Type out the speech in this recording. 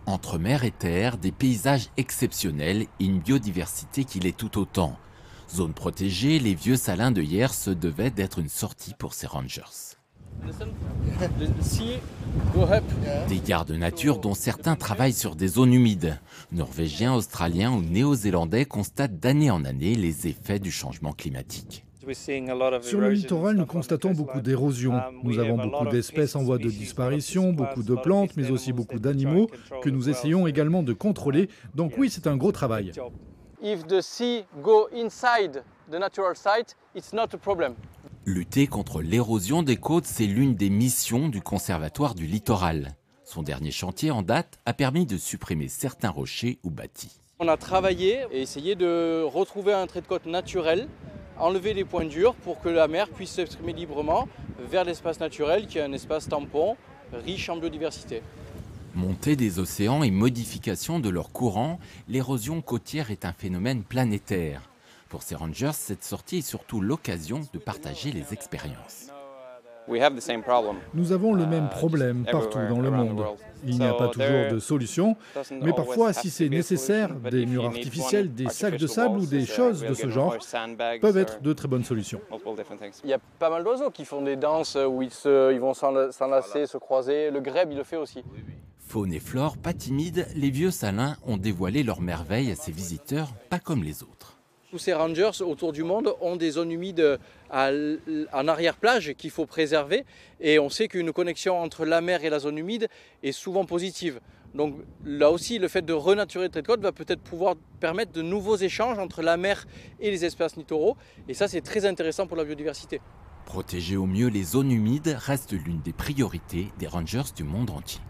Entre mer et terre, des paysages exceptionnels et une biodiversité qui l'est tout autant. Zone protégée, les vieux salins de Hyères se devaient d'être une sortie pour ces rangers. Des gardes nature dont certains travaillent sur des zones humides. Norvégiens, Australiens ou Néo-Zélandais constatent d'année en année les effets du changement climatique. Sur le littoral, nous constatons beaucoup d'érosion. Nous avons beaucoup d'espèces en voie de disparition, beaucoup de plantes, mais aussi beaucoup d'animaux que nous essayons également de contrôler. Donc oui, c'est un gros travail. Lutter contre l'érosion des côtes, c'est l'une des missions du Conservatoire du littoral. Son dernier chantier en date a permis de supprimer certains rochers ou bâtis. On a travaillé et essayé de retrouver un trait de côte naturel, enlever les points durs pour que la mer puisse s'exprimer librement vers l'espace naturel qui est un espace tampon riche en biodiversité. Montée des océans et modification de leur courant, l'érosion côtière est un phénomène planétaire. Pour ces rangers, cette sortie est surtout l'occasion de partager les expériences. Nous avons le même problème partout dans le monde. Il n'y a pas toujours de solution, mais parfois, si c'est nécessaire, des murs artificiels, des sacs de sable ou des choses de ce genre peuvent être de très bonnes solutions. Il y a pas mal d'oiseaux qui font des danses où ils vont s'enlacer, se croiser. Le grèbe, il le fait aussi. Faune et flore, pas timides, les vieux salins ont dévoilé leurs merveilles à ses visiteurs, pas comme les autres. Tous ces rangers autour du monde ont des zones humides en arrière-plage qu'il faut préserver. Et on sait qu'une connexion entre la mer et la zone humide est souvent positive. Donc là aussi, le fait de renaturer le trait de côte va peut-être pouvoir permettre de nouveaux échanges entre la mer et les espaces littoraux. Et ça, c'est très intéressant pour la biodiversité. Protéger au mieux les zones humides reste l'une des priorités des rangers du monde entier.